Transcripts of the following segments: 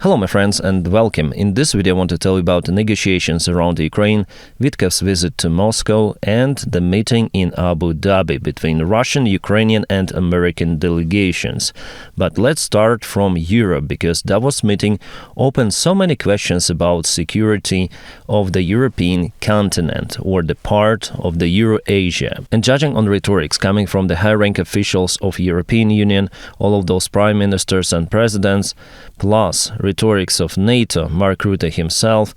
Hello my friends and welcome. In this video I want to tell you about the negotiations around Ukraine, Vitkav's visit to Moscow and the meeting in Abu Dhabi between Russian, Ukrainian and American delegations. But let's start from Europe, because Davos meeting opened so many questions about security of the European continent or the part of the Eurasia. And judging on rhetorics coming from the high-rank officials of European Union, all of those prime ministers and presidents, plus rhetorics of NATO, Mark Rutte himself,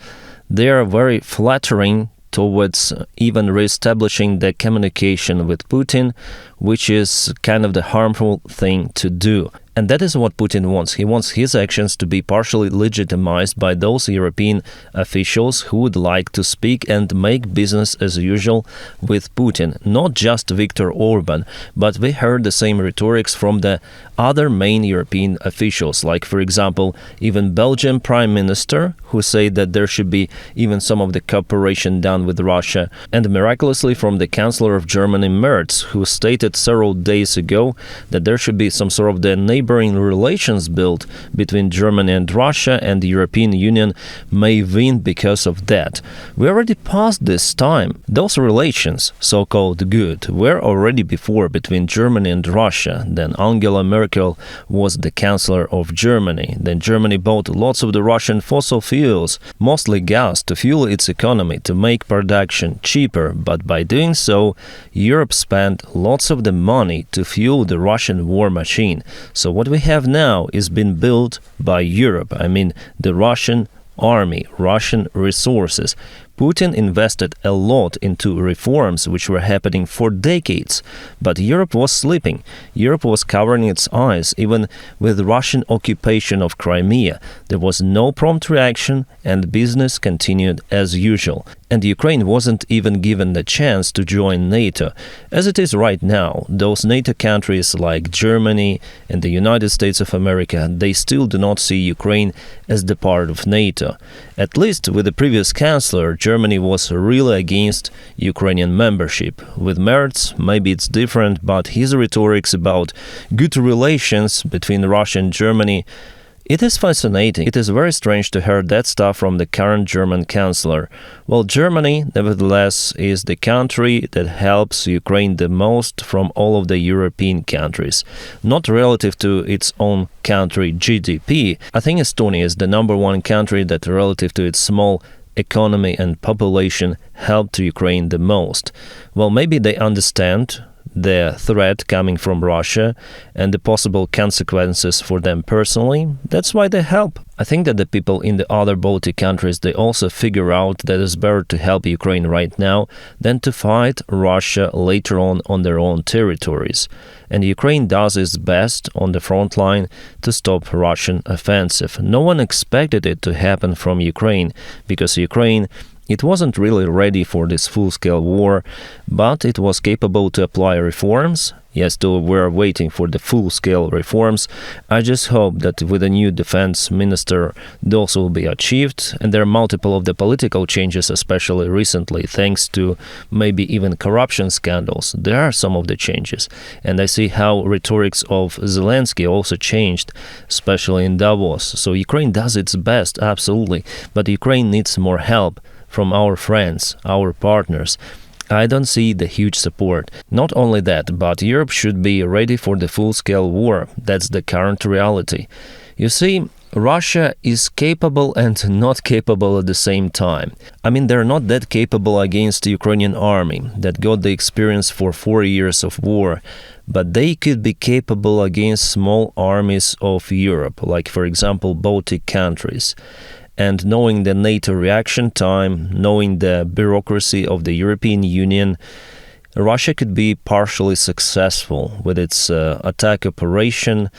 they are very flattering towards even re-establishing the communication with Putin, which is kind of the harmful thing to do. And that is what Putin wants. He wants his actions to be partially legitimized by those European officials who would like to speak and make business as usual with Putin. Not just Viktor Orban, but we heard the same rhetorics from the other main European officials, like, for example, even Belgian Prime Minister, who said that there should be even some of the cooperation done with Russia, and miraculously from the Chancellor of Germany, Merz, who stated several days ago that there should be some sort of the neighboring relations built between Germany and Russia, and the European Union may win because of that. We already passed this time. Those relations, so-called good, were already before between Germany and Russia. Then Angela Merkel was the Chancellor of Germany. Then Germany bought lots of the Russian fossil fuels, mostly gas, to fuel its economy, to make production cheaper. But by doing so, Europe spent lots of the money to fuel the Russian war machine. So what we have now is been built by Europe. I mean, the Russian army, Russian resources. Putin invested a lot into reforms which were happening for decades, but Europe was sleeping. Europe was covering its eyes, even with Russian occupation of Crimea. There was no prompt reaction and business continued as usual. And Ukraine wasn't even given the chance to join NATO. As it is right now, those NATO countries like Germany and the United States of America, they still do not see Ukraine as the part of NATO. At least with the previous chancellor, Germany was really against Ukrainian membership. With Merz, maybe it's different, but his rhetorics about good relations between Russia and Germany, it is fascinating. It is very strange to hear that stuff from the current German chancellor. Well, Germany, nevertheless, is the country that helps Ukraine the most from all of the European countries. Not relative to its own country GDP. I think Estonia is the number one country that, relative to its small economy and population, helped Ukraine the most. Well, maybe they understand the threat coming from Russia and the possible consequences for them personally. That's why they help. I think that the people in the other Baltic countries, they also figure out that it's better to help Ukraine right now than to fight Russia later on their own territories. And Ukraine does its best on the front line to stop Russian offensive. No one expected it to happen from Ukraine, because Ukraine, it wasn't really ready for this full-scale war, but it was capable to apply reforms. Yes, though we're waiting for the full-scale reforms. I just hope that with a new defense minister, those will be achieved. And there are multiple of the political changes, especially recently, thanks to maybe even corruption scandals. There are some of the changes. And I see how rhetorics of Zelensky also changed, especially in Davos. So Ukraine does its best, absolutely. But Ukraine needs more help from our friends, our partners. I don't see the huge support. Not only that, but Europe should be ready for the full-scale war. That's the current reality. You see, Russia is capable and not capable at the same time. I mean, they're not that capable against the Ukrainian army that got the experience for 4 years of war, but they could be capable against small armies of Europe, like, for example, Baltic countries. And knowing the NATO reaction time, knowing the bureaucracy of the European Union, Russia could be partially successful with its attack operation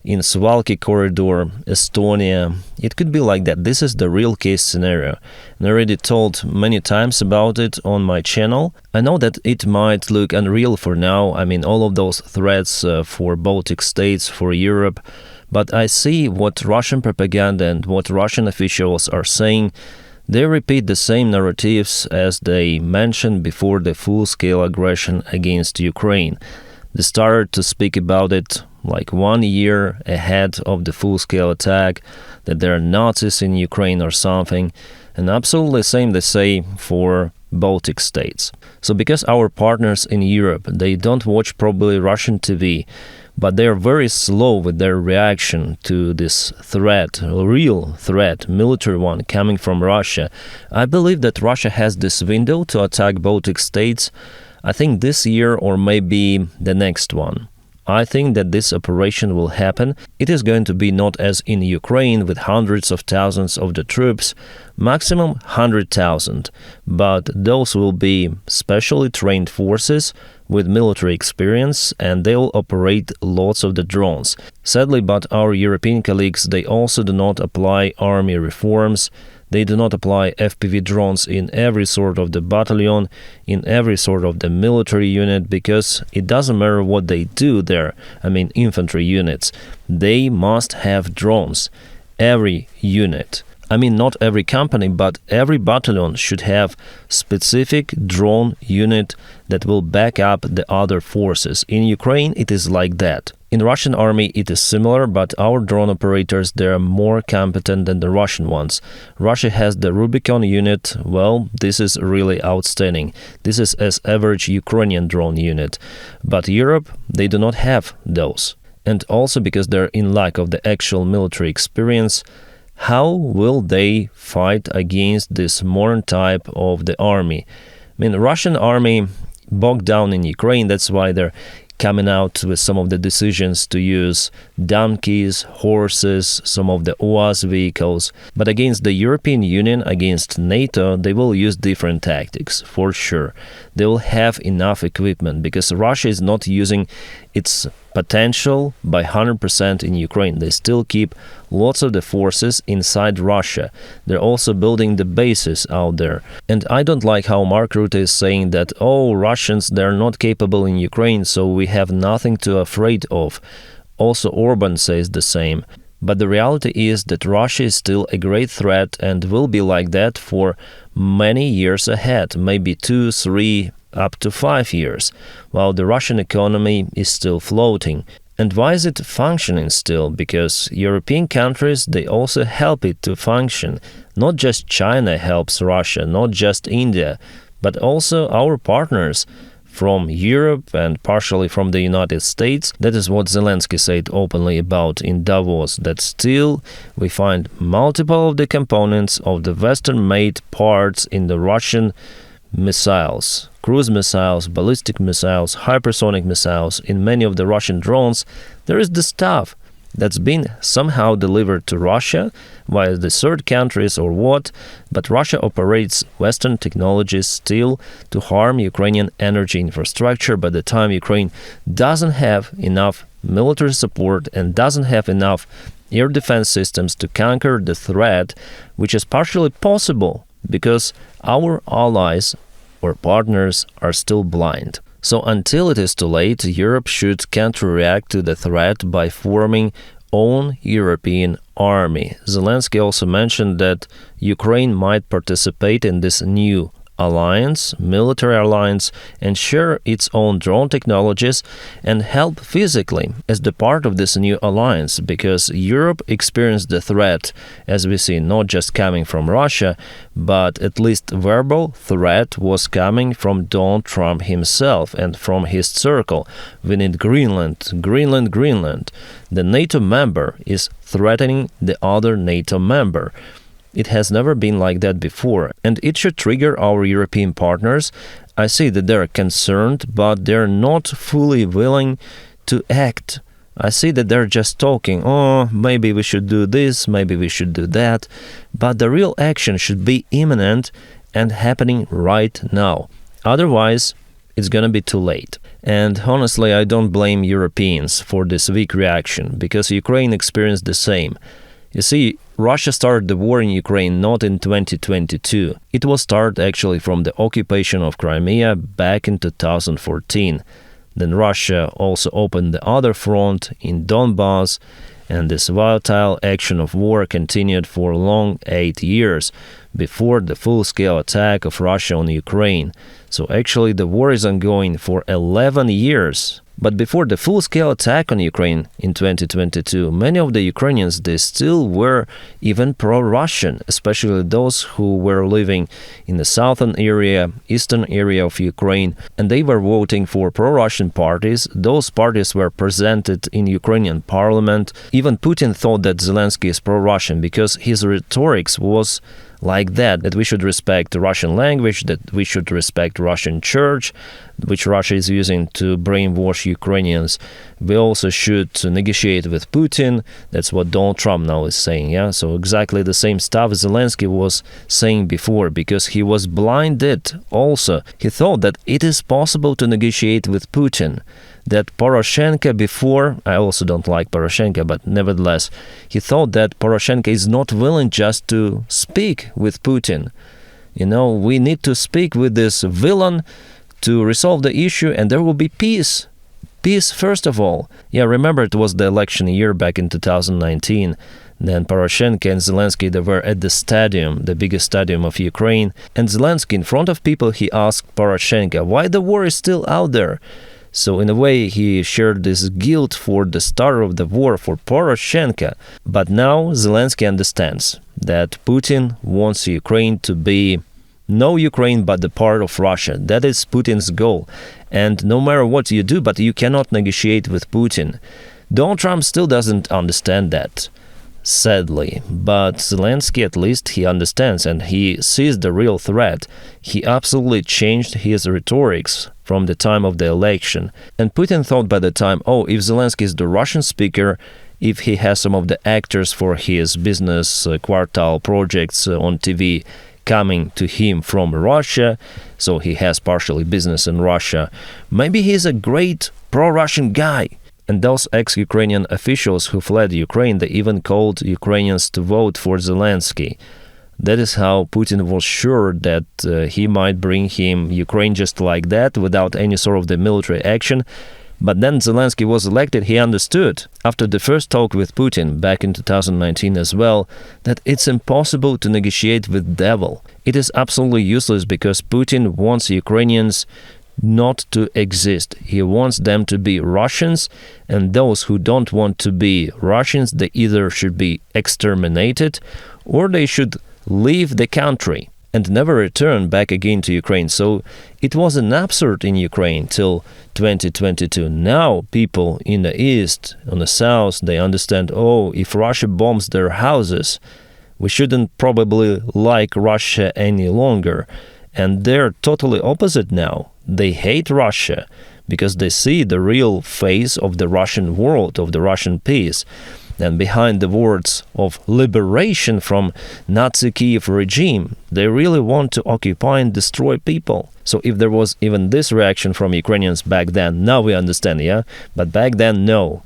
in Suwalki corridor, Estonia. It could be like that. This is the real case scenario. And I already told many times about it on my channel. I know that it might look unreal for now. I mean, all of those threats for Baltic states, for Europe. But I see what Russian propaganda and what Russian officials are saying. They repeat the same narratives as they mentioned before the full-scale aggression against Ukraine. They started to speak about it like 1 year ahead of the full-scale attack, that there are Nazis in Ukraine or something, and absolutely same they say for Baltic states. So because our partners in Europe, they don't watch probably Russian TV, but they're very slow with their reaction to this threat, a real threat, military one coming from Russia. I believe that Russia has this window to attack Baltic states, I think this year or maybe the next one. I think that this operation will happen. It is going to be not as in Ukraine with hundreds of thousands of the troops, maximum 100,000, but those will be specially trained forces with military experience, and they will operate lots of the drones. Sadly, but our European colleagues, they also do not apply army reforms. They do not apply FPV drones in every sort of the battalion, in every sort of the military unit, because it doesn't matter what they do there, infantry units. They must have drones. Every unit. Not every company, but every battalion should have specific drone unit that will back up the other forces. In Ukraine, it is like that. In Russian army, it is similar, but our drone operators, they are more competent than the Russian ones. Russia has the Rubicon unit. Well, this is really outstanding. This is as average Ukrainian drone unit. But Europe, they do not have those. And also because they're in lack of the actual military experience, how will they fight against this modern type of the army? Russian army bogged down in Ukraine, that's why they're coming out with some of the decisions to use donkeys, horses, some of the UAZ vehicles. But against the European Union, against NATO, they will use different tactics, for sure. They will have enough equipment, because Russia is not using its potential by 100% in Ukraine. They still keep lots of the forces inside Russia. They're also building the bases out there. And I don't like how Mark Rutte is saying that, Russians, they're not capable in Ukraine, so we have nothing to afraid of. Also Orban says the same. But the reality is that Russia is still a great threat and will be like that for many years ahead, maybe 2, 3, up to 5 years, while the Russian economy is still floating. And why is it functioning still? Because European countries, they also help it to function. Not just China helps Russia, not just India, but also our partners from Europe and partially from the United States. That is what Zelensky said openly about in Davos, that still we find multiple of the components of the Western-made parts in the Russian missiles, cruise missiles, ballistic missiles, hypersonic missiles. In many of the Russian drones, there is the stuff that's been somehow delivered to Russia via the third countries or what, but Russia operates Western technologies still to harm Ukrainian energy infrastructure by the time Ukraine doesn't have enough military support and doesn't have enough air defense systems to conquer the threat, which is partially possible because our allies or partners are still blind. So until it is too late, Europe should counter-react to the threat by forming own European army. Zelensky also mentioned that Ukraine might participate in this new alliance, military alliance, and share its own drone technologies and help physically as the part of this new alliance, because Europe experienced the threat, as we see, not just coming from Russia, but at least verbal threat was coming from Donald Trump himself and from his circle. We need Greenland. The NATO member is threatening the other NATO member. It has never been like that before, and it should trigger our European partners. I see that they're concerned, but they're not fully willing to act. I see that they're just talking, maybe we should do this, maybe we should do that, but the real action should be imminent and happening right now. Otherwise, it's gonna be too late. And honestly, I don't blame Europeans for this weak reaction, because Ukraine experienced the same. You see, Russia started the war in Ukraine not in 2022. It was started actually from the occupation of Crimea back in 2014. Then Russia also opened the other front in Donbass, and this volatile action of war continued for a long 8 years before the full-scale attack of Russia on Ukraine. So actually the war is ongoing for 11 years. But before the full-scale attack on Ukraine in 2022, many of the Ukrainians, they still were even pro-Russian, especially those who were living in the southern area, eastern area of Ukraine, and they were voting for pro-Russian parties. Those parties were presented in Ukrainian parliament. Even Putin thought that Zelensky is pro-Russian because his rhetoric was like that we should respect the Russian language, that we should respect Russian church, which Russia is using to brainwash Ukrainians. We also should negotiate with Putin. That's what Donald Trump now is saying, yeah? So exactly the same stuff Zelensky was saying before, because he was blinded also. He thought that it is possible to negotiate with Putin, that Poroshenko before, I also don't like Poroshenko, but nevertheless, he thought that Poroshenko is not willing just to speak with Putin. You know, we need to speak with this villain to resolve the issue, and there will be peace. Peace, first of all. Yeah, remember it was the election year back in 2019. Then Poroshenko and Zelensky, they were at the stadium, the biggest stadium of Ukraine. And Zelensky, in front of people, he asked Poroshenko, why the war is still out there? So in a way, he shared this guilt for the start of the war for Poroshenko. But now Zelensky understands that Putin wants Ukraine to be no Ukraine, but the part of Russia. That is Putin's goal. And no matter what you do, but you cannot negotiate with Putin. Donald Trump still doesn't understand that, sadly. But Zelensky, at least, he understands and he sees the real threat. He absolutely changed his rhetorics from the time of the election. And Putin thought by the time, oh, if Zelensky is the Russian speaker, if he has some of the actors for his business quartal projects on TV coming to him from Russia, so he has partially business in Russia, maybe he's a great pro-Russian guy. And those ex-Ukrainian officials who fled Ukraine, they even called Ukrainians to vote for Zelensky. That is how Putin was sure that he might bring him Ukraine just like that, without any sort of the military action. But then Zelensky was elected, he understood, after the first talk with Putin back in 2019 as well, that it's impossible to negotiate with devil. It is absolutely useless because Putin wants Ukrainians not to exist. He wants them to be Russians, and those who don't want to be Russians, they either should be exterminated or they should leave the country and never return back again to Ukraine. So it was an absurd in Ukraine till 2022. Now people in the east, on the south, they understand, oh, if Russia bombs their houses, we shouldn't probably like Russia any longer. And they're totally opposite now. They hate Russia because they see the real face of the Russian world, of the Russian peace. And behind the words of liberation from Nazi Kiev regime, they really want to occupy and destroy people. So if there was even this reaction from Ukrainians back then, now we understand, yeah? But back then, no.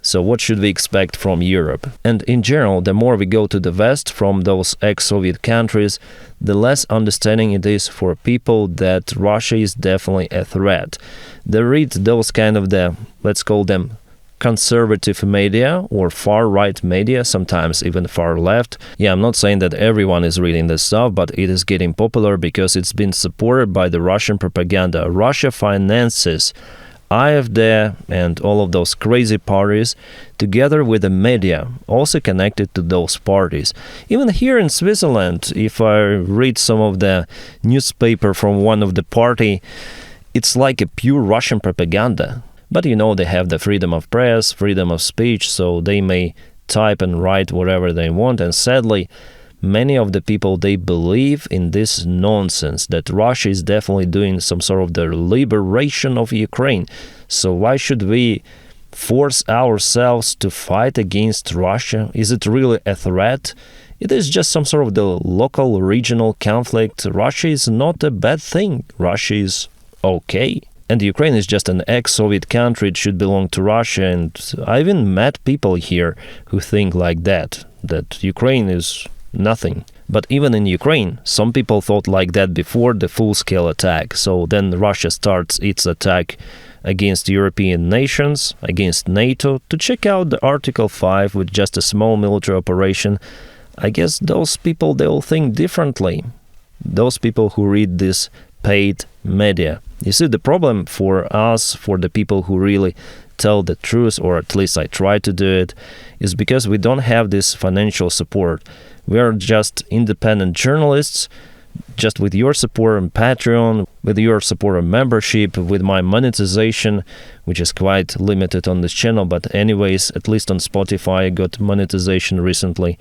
So what should we expect from Europe? And in general, the more we go to the West from those ex-Soviet countries, the less understanding it is for people that Russia is definitely a threat. They read those kind of the, let's call them, conservative media or far-right media, sometimes even far-left. Yeah, I'm not saying that everyone is reading this stuff, but it is getting popular because it's been supported by the Russian propaganda. Russia finances AfD and all of those crazy parties together with the media, also connected to those parties. Even here in Switzerland, if I read some of the newspaper from one of the party, it's like a pure Russian propaganda. But you know, they have the freedom of press, freedom of speech, so they may type and write whatever they want. And sadly, many of the people, they believe in this nonsense that Russia is definitely doing some sort of the liberation of Ukraine. So why should we force ourselves to fight against Russia? Is it really a threat? It is just some sort of the local, regional conflict. Russia is not a bad thing. Russia is okay. And Ukraine is just an ex-Soviet country. It should belong to Russia. And I even met people here who think like that Ukraine is nothing. But even in Ukraine, some people thought like that before the full-scale attack. So then Russia starts its attack against European nations, against NATO, to check out the Article 5 with just a small military operation. I guess those people, they'll think differently. Those people who read this paid media. You see, the problem for us, for the people who really tell the truth, or at least I try to do it, is because we don't have this financial support. We are just independent journalists, just with your support on Patreon, with your support on membership, with my monetization, which is quite limited on this channel, but anyways, at least on Spotify I got monetization recently.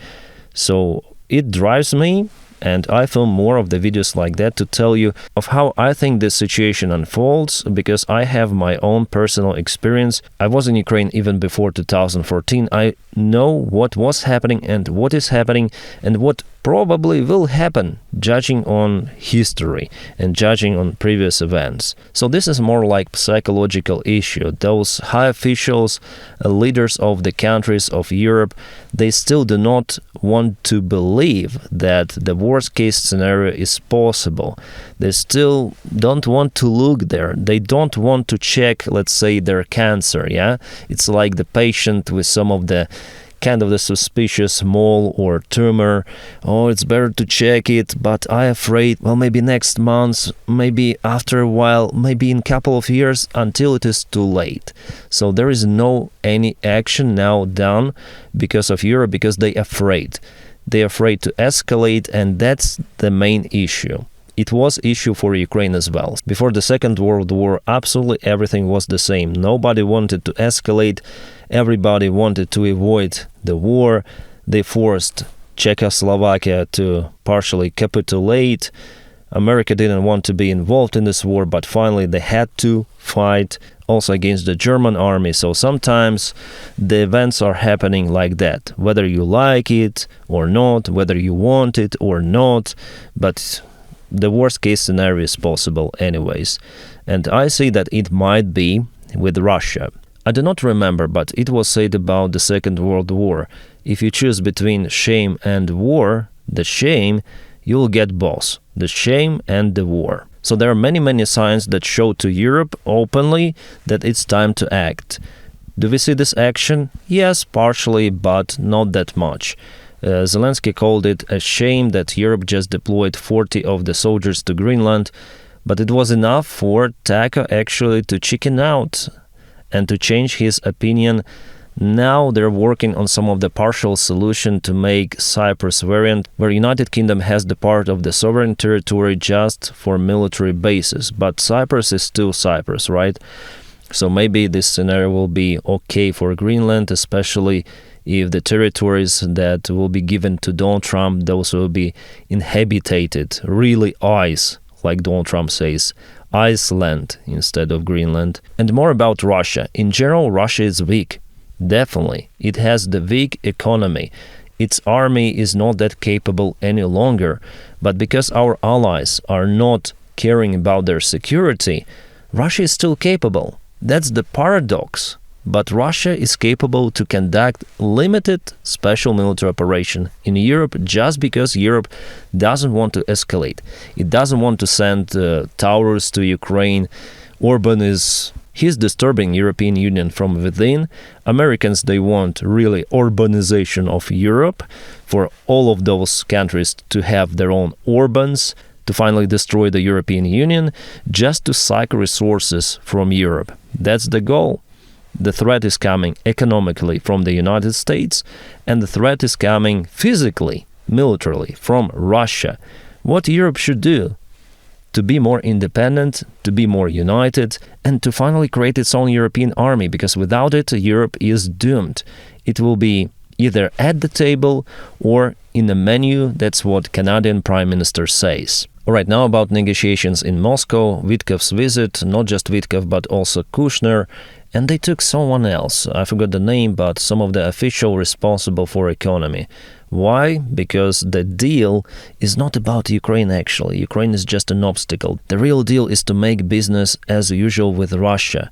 So it drives me, and I film more of the videos like that to tell you of how I think this situation unfolds, because I have my own personal experience. I was in Ukraine even before 2014. I know what was happening and what is happening and what probably will happen, judging on history and judging on previous events. So this is more like psychological issue. Those high officials, leaders of the countries of Europe, they still do not want to believe that the worst case scenario is possible. They still don't want to look there. They don't want to check, let's say, their cancer, yeah? It's like the patient with some of the kind of the suspicious mole or tumor. Oh, it's better to check it, but I'm afraid, well, maybe next month, maybe after a while, maybe in a couple of years, until it is too late. So there is no any action now done because of Europe, because they're afraid. They're afraid to escalate, and that's the main issue. It was issue for Ukraine as well. Before the Second World War, absolutely everything was the same. Nobody wanted to escalate. Everybody wanted to avoid the war. They forced Czechoslovakia to partially capitulate. America didn't want to be involved in this war, but finally they had to fight also against the German army. So sometimes the events are happening like that, whether you like it or not, whether you want it or not, but the worst case scenario is possible anyways. And I see that it might be with Russia. I do not remember, but it was said about the Second World War. If you choose between shame and war, the shame, you'll get both, the shame and the war. So there are many signs that show to Europe openly that it's time to act. Do we see this action? Yes, partially, but not that much. Zelensky called it a shame that Europe just deployed 40 of the soldiers to Greenland, but it was enough for Taco actually to chicken out and to change his opinion. Now they're working on some of the partial solution to make Cyprus variant, where United Kingdom has the part of the sovereign territory just for military bases. But Cyprus is still Cyprus, right? So maybe this scenario will be okay for Greenland, especially if the territories that will be given to Donald Trump, those will be inhabited, really ice, like Donald Trump says. Iceland instead of Greenland. And more about Russia. In general, Russia is weak. Definitely. It has the weak economy. Its army is not that capable any longer. But because our allies are not caring about their security, Russia is still capable. That's the paradox. But Russia is capable to conduct limited special military operation in Europe just because Europe doesn't want to escalate. It doesn't want to send towers to Ukraine. Orban he's disturbing European Union from within. Americans, they want really Orbanization of Europe, for all of those countries to have their own Orbans, to finally destroy the European Union, just to suck resources from Europe. That's the goal. The threat is coming economically from the United States, and the threat is coming physically, militarily, from Russia. What Europe should do? To be more independent, to be more united, and to finally create its own European army, because without it, Europe is doomed. It will be either at the table or in the menu. That's what Canadian Prime Minister says. Alright, now about negotiations in Moscow, Witkov's visit, not just Witkov, but also Kushner, and they took someone else, I forgot the name, but some of the official responsible for economy. Why? Because the deal is not about Ukraine actually. Ukraine is just an obstacle. The real deal is to make business as usual with Russia.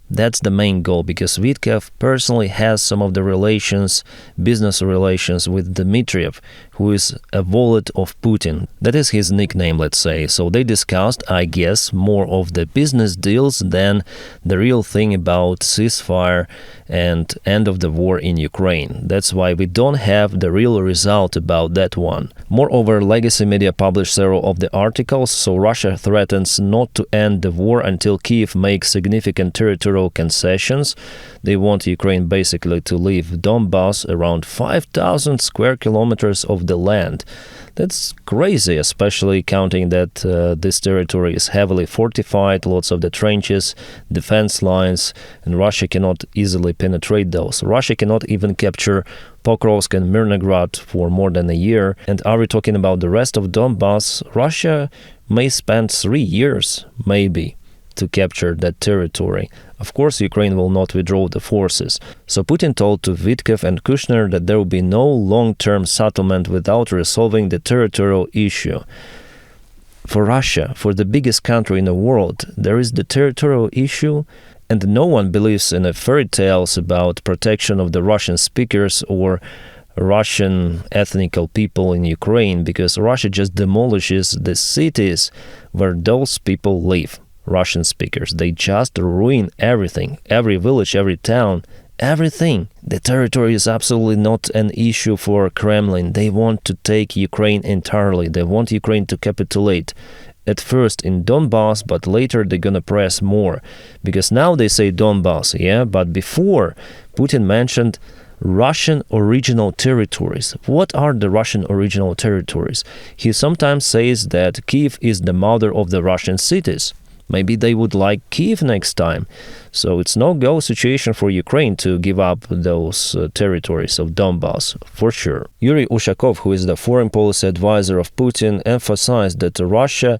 That's the main goal, because Witkov personally has some of the relations, business relations with Dmitriev, who is a wallet of Putin. That is his nickname, let's say. So they discussed, I guess, more of the business deals than the real thing about ceasefire and end of the war in Ukraine. That's why we don't have the real result about that one. Moreover, legacy media published several of the articles, so Russia threatens not to end the war until Kyiv makes significant territorial concessions. They want Ukraine basically to leave Donbass, around 5,000 square kilometers of the land. That's crazy, especially counting that this territory is heavily fortified, lots of the trenches, defense lines, and Russia cannot easily penetrate those. Russia cannot even capture Pokrovsk and Mirnograd for more than a year. And are we talking about the rest of Donbass? Russia may spend 3 years, maybe, to capture that territory. Of course, Ukraine will not withdraw the forces. So Putin told to Vidkov and Kushner that there will be no long-term settlement without resolving the territorial issue. For Russia, for the biggest country in the world, there is the territorial issue, and no one believes in the fairy tales about protection of the Russian speakers or Russian ethnical people in Ukraine, because Russia just demolishes the cities where those people live. Russian speakers, they just ruin everything, every village, every town, everything. The territory is absolutely not an issue for Kremlin. They want to take Ukraine entirely. They want Ukraine to capitulate. At first in Donbass, but later they're gonna press more. Because now they say Donbass, yeah? But before, Putin mentioned Russian original territories. What are the Russian original territories? He sometimes says that Kyiv is the mother of the Russian cities. Maybe they would like Kyiv next time. So it's no-go situation for Ukraine to give up those territories of Donbass, for sure. Yuri Ushakov, who is the foreign policy advisor of Putin, emphasized that Russia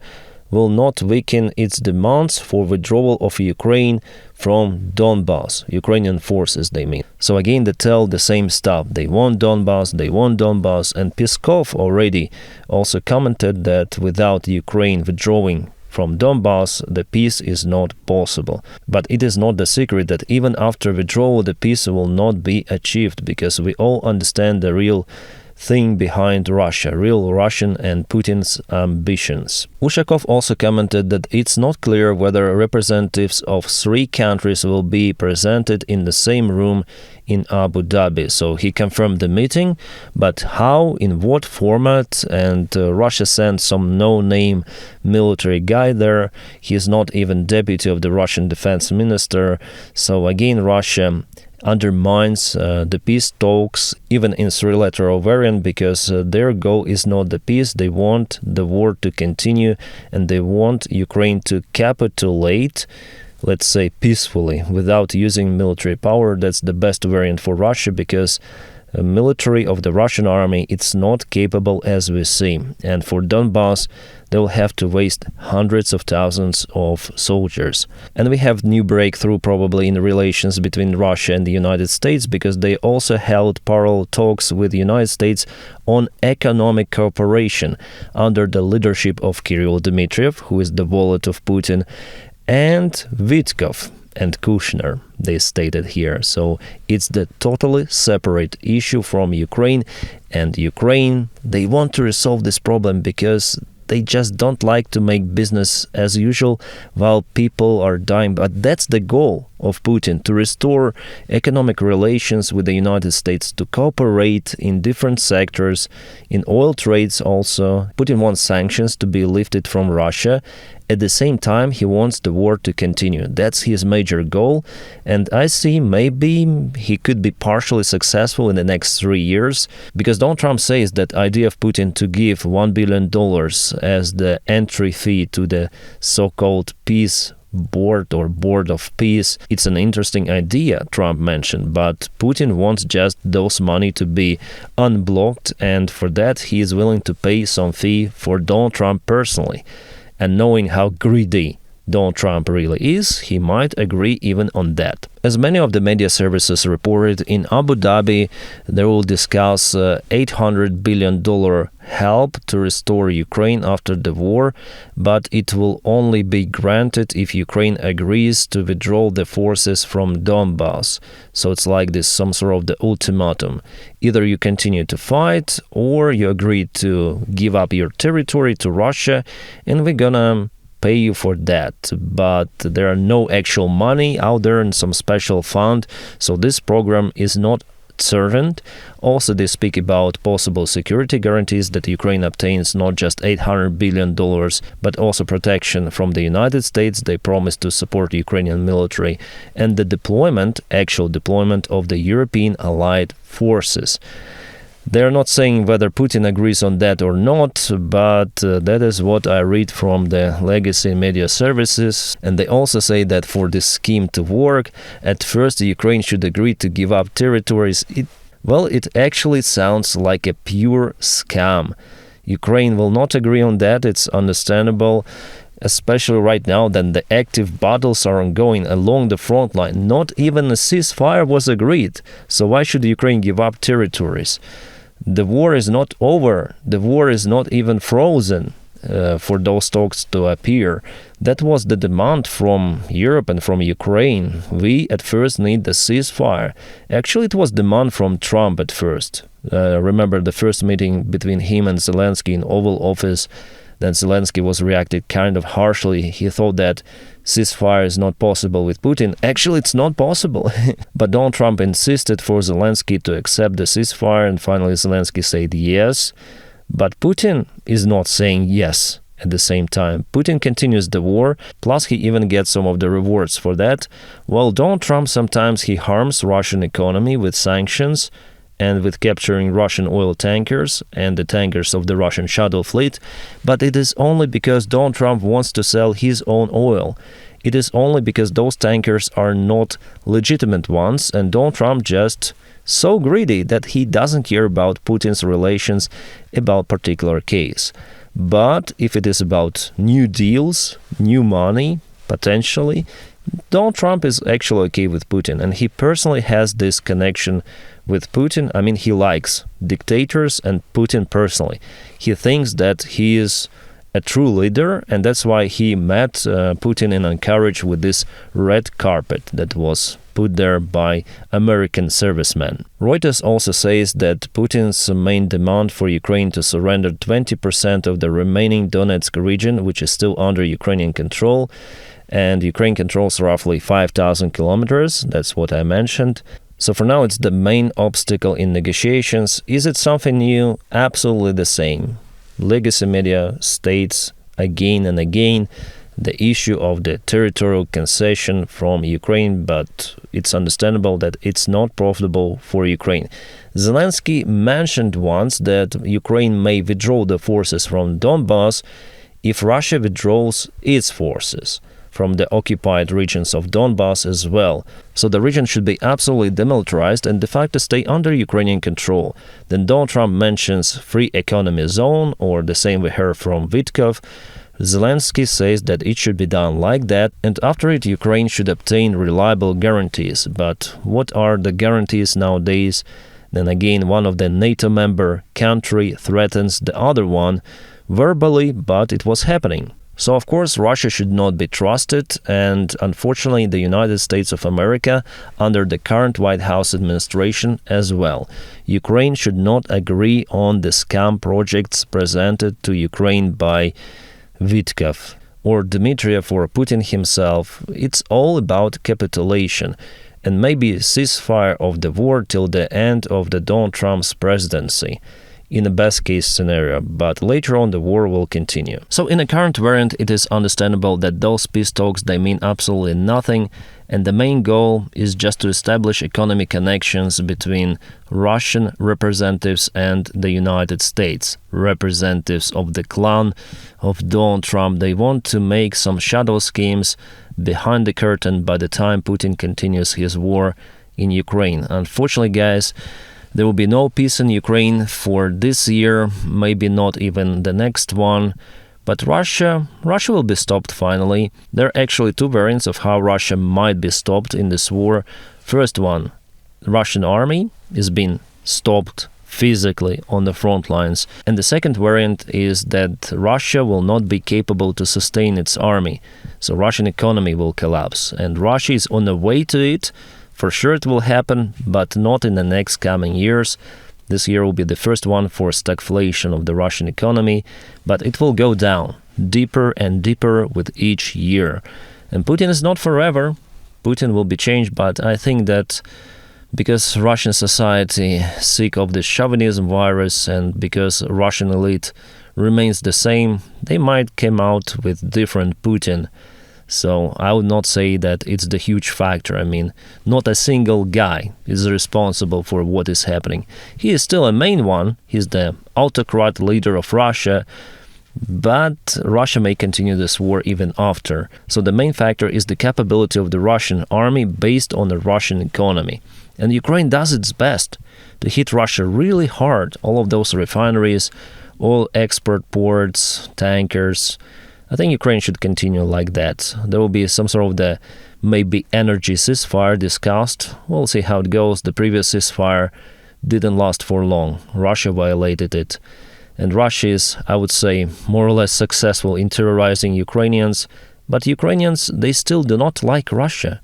will not weaken its demands for withdrawal of Ukraine from Donbass. Ukrainian forces, they mean. So again, they tell the same stuff. They want Donbass, and Peskov already also commented that without Ukraine withdrawing from Donbass, the peace is not possible. But it is not the secret that even after withdrawal, the peace will not be achieved, because we all understand the real thing behind Russia, real Russian and Putin's ambitions. Ushakov also commented that it's not clear whether representatives of 3 countries will be presented in the same room in Abu Dhabi. So he confirmed the meeting, but how, in what format, and Russia sent some no-name military guy there. He is not even deputy of the Russian defense minister. So again, Russia undermines the peace talks, even in trilateral variant, because their goal is not the peace. They want the war to continue, and they want Ukraine to capitulate, let's say, peacefully, without using military power. That's the best variant for Russia, because military of the Russian army, it's not capable as we see. And for Donbass, they'll have to waste hundreds of thousands of soldiers. And we have new breakthrough probably in relations between Russia and the United States, because they also held parallel talks with the United States on economic cooperation under the leadership of Kirill Dmitriev, who is the wallet of Putin, and Vidkov and Kushner, they stated here. So it's the totally separate issue from Ukraine, and Ukraine, they want to resolve this problem because they just don't like to make business as usual while people are dying. But that's the goal of Putin, to restore economic relations with the United States, to cooperate in different sectors, in oil trades also. Putin wants sanctions to be lifted from Russia. At the same time, he wants the war to continue. That's his major goal, and I see maybe he could be partially successful in the next 3 years, because Donald Trump says that idea of Putin to give $1 billion as the entry fee to the so-called peace board or board of peace. It's an interesting idea, Trump mentioned, but Putin wants just those money to be unblocked, and for that he is willing to pay some fee for Donald Trump personally. And knowing how greedy Donald Trump really is, he might agree even on that. As many of the media services reported, in Abu Dhabi, they will discuss $800 billion help to restore Ukraine after the war, but it will only be granted if Ukraine agrees to withdraw the forces from Donbass. So it's like this, some sort of the ultimatum. Either you continue to fight, or you agree to give up your territory to Russia, and we're gonna pay you for that. But there are no actual money out there in some special fund, so this program is not certain. Also, they speak about possible security guarantees that Ukraine obtains not just $800 billion, but also protection from the United States. They promise to support Ukrainian military and the deployment, actual deployment of the European allied forces. They're not saying whether Putin agrees on that or not, but that is what I read from the legacy media services. And they also say that for this scheme to work, at first Ukraine should agree to give up territories. It actually sounds like a pure scam. Ukraine will not agree on that, it's understandable, especially right now that the active battles are ongoing along the front line. Not even a ceasefire was agreed, so why should Ukraine give up territories? The war is not over. The war is not even frozen for those talks to appear. That was the demand from Europe and from Ukraine. We at first need the ceasefire. Actually, it was demand from Trump at first. Remember the first meeting between him and Zelensky in Oval Office. Then Zelensky was reacted kind of harshly. He thought that ceasefire is not possible with Putin. Actually, it's not possible. But Donald Trump insisted for Zelensky to accept the ceasefire, and finally Zelensky said yes. But Putin is not saying yes at the same time. Putin continues the war, plus he even gets some of the rewards for that. While Donald Trump sometimes he harms Russian economy with sanctions, and with capturing Russian oil tankers and the tankers of the Russian shuttle fleet, but it is only because Donald Trump wants to sell his own oil. It is only because those tankers are not legitimate ones, and Donald Trump just so greedy that he doesn't care about Putin's relations about particular case. But if it is about new deals, new money, potentially, Donald Trump is actually okay with Putin, and he personally has this connection with Putin. I mean, he likes dictators and Putin personally. He thinks that he is a true leader, and that's why he met Putin in Anchorage with this red carpet that was put there by American servicemen. Reuters also says that Putin's main demand for Ukraine to surrender 20% of the remaining Donetsk region, which is still under Ukrainian control, and Ukraine controls roughly 5,000 kilometers, that's what I mentioned. So for now, it's the main obstacle in negotiations. Is it something new? Absolutely the same. Legacy media states again and again the issue of the territorial concession from Ukraine, but it's understandable that it's not profitable for Ukraine. Zelensky mentioned once that Ukraine may withdraw the forces from Donbass if Russia withdraws its forces from the occupied regions of Donbass as well. So the region should be absolutely demilitarized and de facto stay under Ukrainian control. Then Donald Trump mentions free economy zone, or the same we heard from Davydov. Zelensky says that it should be done like that, and after it Ukraine should obtain reliable guarantees. But what are the guarantees nowadays? Then again, one of the NATO member country threatens the other one verbally, but it was happening. So, of course, Russia should not be trusted, and unfortunately the United States of America, under the current White House administration as well. Ukraine should not agree on the scam projects presented to Ukraine by Davydov or Dmitriev or Putin himself. It's all about capitulation, and maybe ceasefire of the war till the end of the Donald Trump's presidency, in the best case scenario, but later on the war will continue. So in the current variant, it is understandable that those peace talks, they mean absolutely nothing, and the main goal is just to establish economic connections between Russian representatives and the United States representatives of the clan of Donald Trump. They want to make some shadow schemes behind the curtain by the time Putin continues his war in Ukraine. Unfortunately, guys, there will be no peace in Ukraine for this year, maybe not even the next one. But Russia will be stopped finally. There are actually two variants of how Russia might be stopped in this war. First one, the Russian army is being stopped physically on the front lines. And the second variant is that Russia will not be capable to sustain its army. So Russian economy will collapse. And Russia is on the way to it. For sure it will happen, but not in the next coming years. This year will be the first one for stagflation of the Russian economy, but it will go down deeper and deeper with each year. And Putin is not forever. Putin will be changed, but I think that because Russian society is sick of this chauvinism virus and because Russian elite remains the same, they might come out with different Putin. So I would not say that it's the huge factor. I mean, not a single guy is responsible for what is happening. He is still a main one. He's the autocrat leader of Russia. But Russia may continue this war even after. So the main factor is the capability of the Russian army based on the Russian economy. And Ukraine does its best to hit Russia really hard. All of those refineries, all export ports, tankers. I think Ukraine should continue like that. There will be some sort of the maybe energy ceasefire discussed. We'll see how it goes. The previous ceasefire didn't last for long. Russia violated it. And Russia is, I would say, more or less successful in terrorizing Ukrainians. But Ukrainians, they still do not like Russia.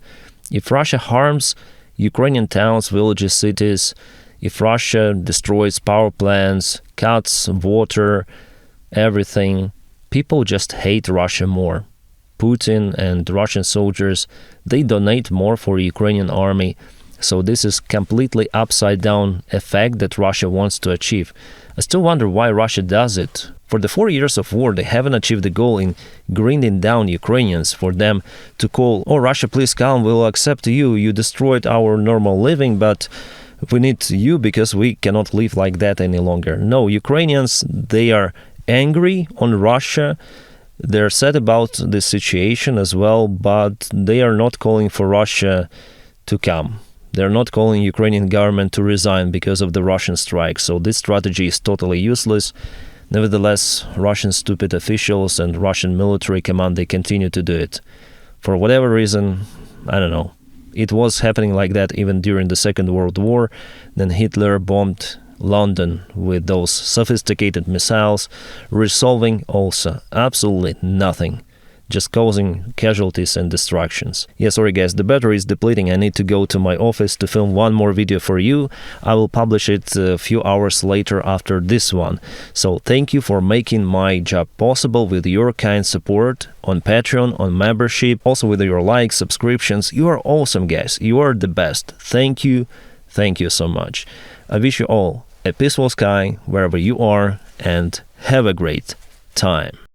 If Russia harms Ukrainian towns, villages, cities, if Russia destroys power plants, cuts water, everything, people just hate Russia more. Putin and Russian soldiers, they donate more for the Ukrainian army. So this is completely upside down effect that Russia wants to achieve. I still wonder why Russia does it. For the 4 years of war, they haven't achieved the goal in grinding down Ukrainians for them to call, "Oh, Russia, please come, we'll accept you. You destroyed our normal living, but we need you because we cannot live like that any longer." No, Ukrainians, they are angry on Russia. They're sad about this situation as well, but they are not calling for Russia to come. They're not calling Ukrainian government to resign because of the Russian strike. So this strategy is totally useless. Nevertheless, Russian stupid officials and Russian military command, they continue to do it. For whatever reason, I don't know. It was happening like that even during the Second World War. Then Hitler bombed London with those sophisticated missiles, resolving also absolutely nothing, just causing casualties and destructions. Yeah, sorry guys, the battery is depleting. I need to go to my office to film one more video for you. I will publish it a few hours later after this one. So thank you for making my job possible with your kind support on Patreon, on membership, also with your likes, subscriptions. You are awesome guys, you are the best. Thank you so much. I wish you all a peaceful sky wherever you are and have a great time.